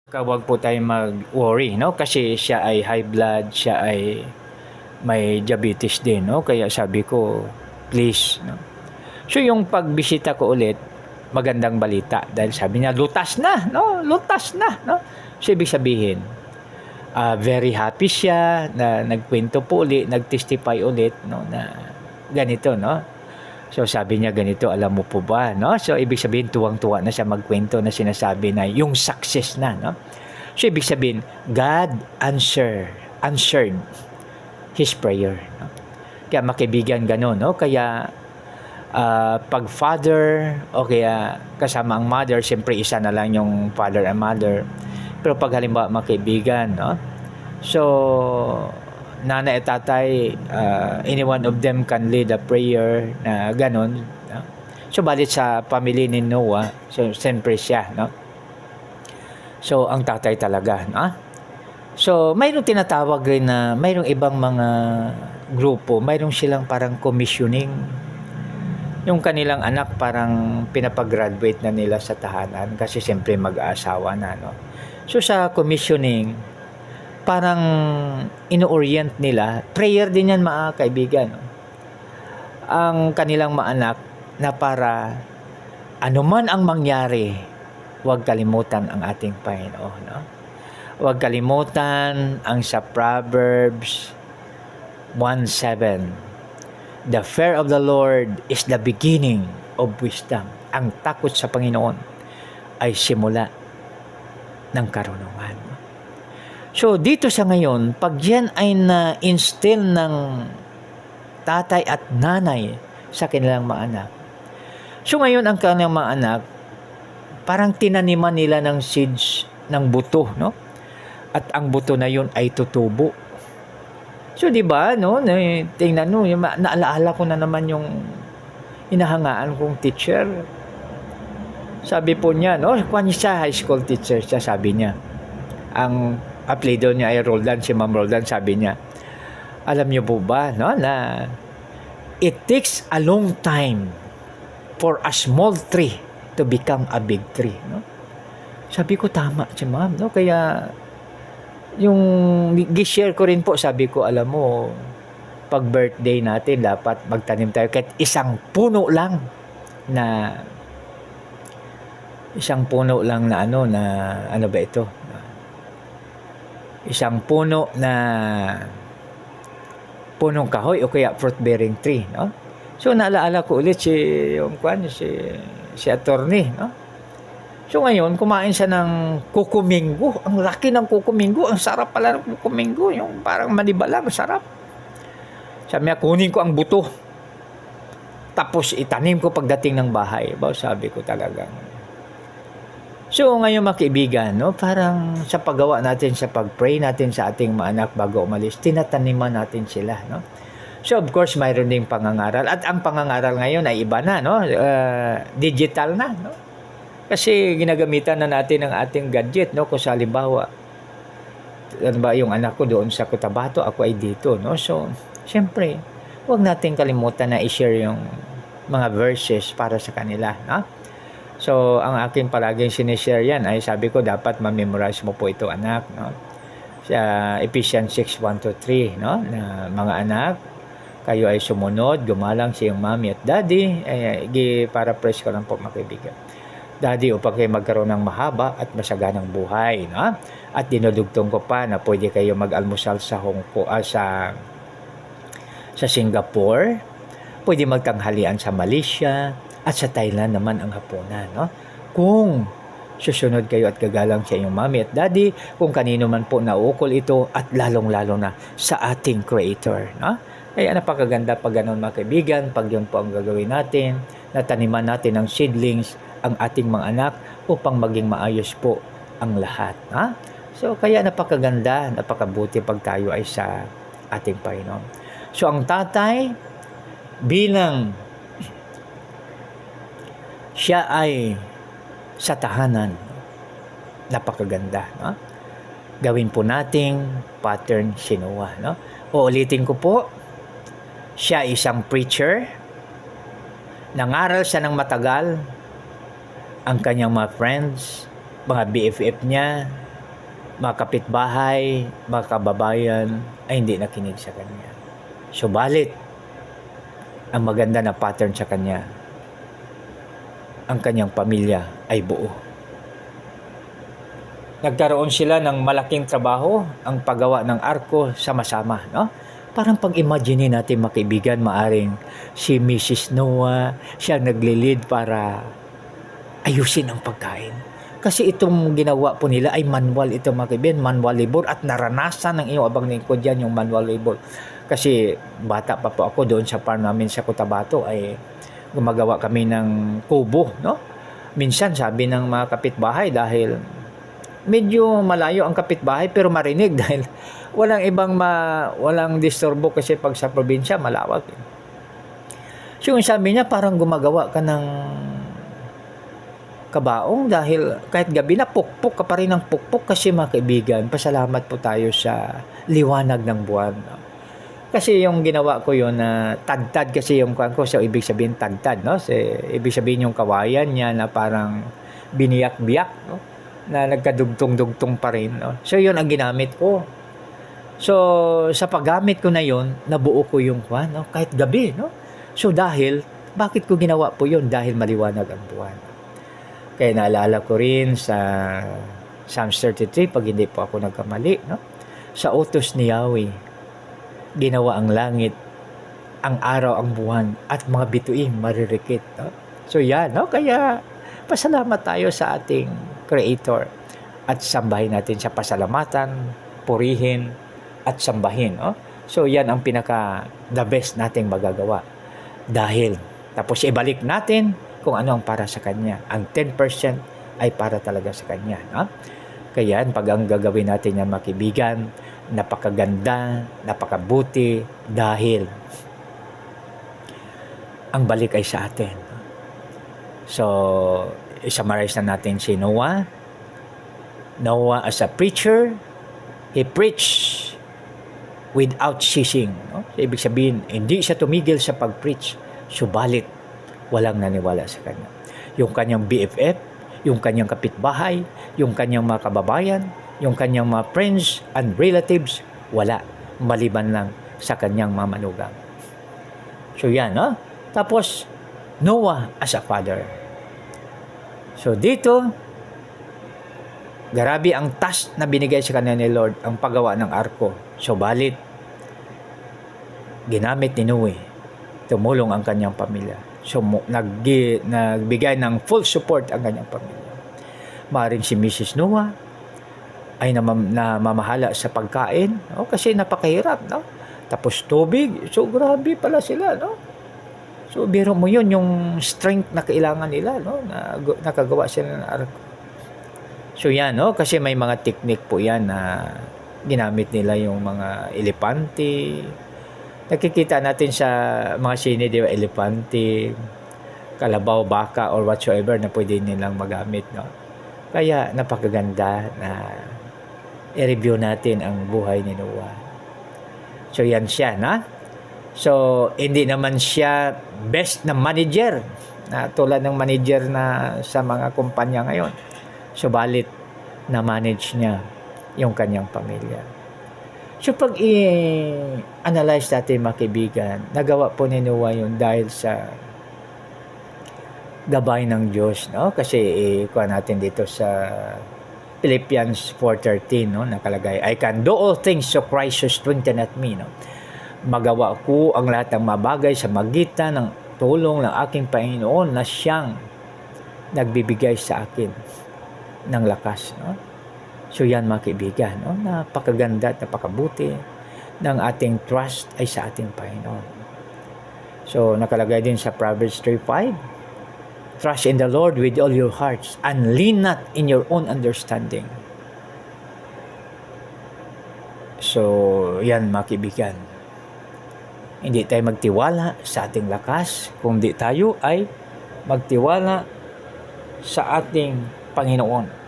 Huwag po tayong mag-worry, no? Kasi siya ay high blood, siya ay may diabetes din, no? Kaya sabi ko, please, no? So yung pagbisita ko ulit, magandang balita dahil sabi niya lutas na, no? Lutas na, no? So ibig sabihin, very happy siya na nagkwento po ulit, nag-testify ulit, no? Na ganito, no? So sabi niya ganito, alam mo po ba, no? So ibig sabihin tuwang-tuwa na siya magkwento na sinasabi na yung success na, no? So ibig sabihin, God answered his prayer, no? Kaya makibigan gano'n, no? Kaya pag father o kaya kasama ang mother, siyempre isa na lang yung father and mother. Pero pag halimbawa makibigan, no? So nanay at tatay, any one of them can lead a prayer na gano'n, no? So balit sa family ni Noah, so siyempre siya, no? So ang tatay talaga, no? So mayroong tinatawag rin na mayroong ibang mga grupo, mayroong silang parang commissioning. Yung kanilang anak parang pinapag-graduate na nila sa tahanan kasi siyempre mag-aasawa na, no? So sa commissioning, parang ino-orient nila, prayer din yan mga kaibigan, no? Ang kanilang mga anak na para anuman ang mangyari, huwag kalimutan ang ating Panginoon, no? Huwag kalimutan ang sa Proverbs 1:7. The fear of the Lord is the beginning of wisdom. Ang takot sa Panginoon ay simula ng karunungan. So dito sa ngayon, pag yan ay na-instill ng tatay at nanay sa kanilang mga anak. So ngayon ang kanilang mga anak, parang tinaniman nila ng seeds ng buto, no? At ang buto na yun ay tutubo. So di ba, no, tingnan mo, naalaala ko na naman yung hinahangaan kong teacher. Sabi po niya, no, kung siya high school teacher siya, sabi niya. Ang apelyido niya ay Roldan, si Ma'am Roldan, sabi niya. Alam niyo po ba, no, na it takes a long time for a small tree to become a big tree, no? Sabi ko tama si Ma'am, no? Kaya yung gi-share ko rin po, sabi ko, alam mo, pag birthday natin, dapat magtanim tayo kahit isang puno lang na ano ba ito? Isang puno na punong kahoy o kaya fruit-bearing tree, no? So, naalaala ko ulit si attorney, no? So ngayon, kumain siya ng kukuminggo. Ang laki ng kukuminggo. Ang sarap pala ng kukuminggo. Yung parang manibala, masarap. Sabi niya, kunin ko ang buto. Tapos itanim ko pagdating ng bahay. Sabi ko talaga. So ngayon mga kaibigan, no, parang sa paggawa natin, sa pag-pray natin sa ating mga anak bago umalis, tinataniman natin sila, no? So of course, mayroon ding pangangaral. At ang pangangaral ngayon ay iba na, no? Digital na, no? Kasi ginagamitan na natin ang ating gadget, no? Kung sa halimbawa, ano ba, yung anak ko doon sa Cotabato, ako ay dito, no? So, siyempre, huwag natin kalimutan na i-share yung mga verses para sa kanila, no? So, ang aking palaging sinishare yan ay sabi ko, dapat ma-memorize mo po ito, anak, no? Sa Ephesians 6:1-3, no? Na mga anak, kayo ay sumunod, gumalang sa iyong mommy at daddy. Para-praise ko lang po, mga kaibigan. Daddy, upang kayo magkaroon ng mahaba at masaganang buhay, no? At dinudugtong ko pa na pwede kayo mag-almusal sa sa Singapore, pwede magtanghalian sa Malaysia, at sa Thailand naman ang hapunan, no? Kung susunod kayo at gagalang sa inyong mommy at daddy, kung kanino man po naukol ito, at lalong-lalo na sa ating Creator, no? Kaya napakaganda pag ganun, mga kaibigan, pag yun po ang gagawin natin, nataniman natin ng seedlings ang ating mga anak upang maging maayos po ang lahat, ha? So kaya napakaganda, napakabuti pag tayo ay sa ating Panginoon. So ang tatay, bilang siya ay sa tahanan, napakaganda, no? Gawin po nating pattern si Noah, no? Uulitin ko po, siya isang preacher, nangaral siya ng matagal, ang kanyang mga friends, mga BFF niya, mga kapitbahay, mga kababayan ay hindi nakinig sa kanya. Subalit, ang maganda na pattern sa kanya, ang kanyang pamilya ay buo. Nagkaroon sila ng malaking trabaho, ang paggawa ng arko sama-sama, no? Parang pag-imagine natin, mga kaibigan, maaring si Mrs. Noah, siya nagli-lead para ayusin ang pagkain. Kasi itong ginawa po nila ay manual, ito mga kaibigan, manual labor, at naranasan ng iyong abang lingkod yan yung manual labor. Kasi bata pa po ako doon sa farm namin sa Cotabato ay gumagawa kami ng kubo, no? Minsan sabi ng mga kapitbahay, dahil medyo malayo ang kapitbahay pero marinig dahil walang disturbo, kasi pag sa probinsya malawak. So yung sabi niya, parang gumagawa ka ng kabaong dahil kahit gabi na pukpok ka pa rin ng pukpok. Kasi mga kaibigan, pasalamat po tayo sa liwanag ng buwan. Kasi yung ginawa ko yun na tadtad, kasi yung kuwan ko, so ibig sabihin tadtad, no? So, ibig sabihin yung kawayan niya na parang biniyak-biyak, no? Na nagkadugtong-dugtong pa rin, no? So yun ang ginamit ko. So sa paggamit ko na yun, nabuo ko yung kuwan, no? Kahit gabi, no? So dahil, bakit ko ginawa po yun? Dahil maliwanag ang buwan. Kaya naalala ko rin sa Psalms 33, pag hindi po ako nagkamali, no? Sa utos ni Yahweh, ginawa ang langit, ang araw, ang buwan, at mga bituin maririkit, no? So yan, no? Kaya pasalamat tayo sa ating Creator at sambahin natin sa pasalamatan, purihin at sambahin, no? So yan ang pinaka the best nating magagawa. Dahil tapos ibalik natin kung ano ang para sa Kanya. Ang 10% ay para talaga sa Kanya, no? Kaya pag ang gagawin natin yan, mga kaibigan, napakaganda, napakabuti, dahil ang balik ay sa atin. So, i-summarize na natin si Noah. Noah as a preacher, he preached without ceasing, no? So, ibig sabihin, hindi siya tumigil sa pag-preach, subalit walang naniwala sa kanya. Yung kanyang BFF, yung kanyang kapitbahay, yung kanyang mga kababayan, yung kanyang mga friends and relatives, wala, maliban lang sa kanyang mga manugang. So yan, no? Tapos Noah as a father. So dito, grabe ang task na binigay sa kanya ni Lord, ang paggawa ng arko. Subalit, ginamit ni Noah, tumulong ang kanyang pamilya. So nagbigay ng full support ang kanyang pamilya. Maaaring si Mrs. Noah ay namamahala sa pagkain, no? Kasi napakahirap, no? Tapos tubig, so grabe pala sila, no? So biro mo yun, yung strength na kailangan nila, no? Na nakagawa sila ng arko. So yan, no? Kasi may mga technique po yan na ginamit nila, yung mga elepante. Nakikita natin sa mga sine, di ba, elepante, kalabaw, baka, or whatsoever na pwede nilang magamit, no? Kaya napakaganda na i-review natin ang buhay ni Noah. So yan siya, na? So hindi naman siya best na manager, na tulad ng manager na sa mga kumpanya ngayon. Subalit na manage niya yung kanyang pamilya. So pag i-analyze natin, mga kaibigan, nagawa po ni Noah yun dahil sa gabay ng Diyos, no? Kasi kuha natin dito sa Philippians 4:13, no? Nakalagay, I can do all things through Christ who strengtheneth me, no? Magawa ko ang lahat ng mabagay sa magitan ng tulong ng aking Panginoon na siyang nagbibigay sa akin ng lakas, no? So yan, mga kaibigan, no? Napakaganda at napakabuti ng ating trust ay sa ating Panginoon. So nakalagay din sa Proverbs 3:5, trust in the Lord with all your hearts and lean not in your own understanding. So yan, mga kaibigan, hindi tayo magtiwala sa ating lakas, kundi tayo ay magtiwala sa ating Panginoon.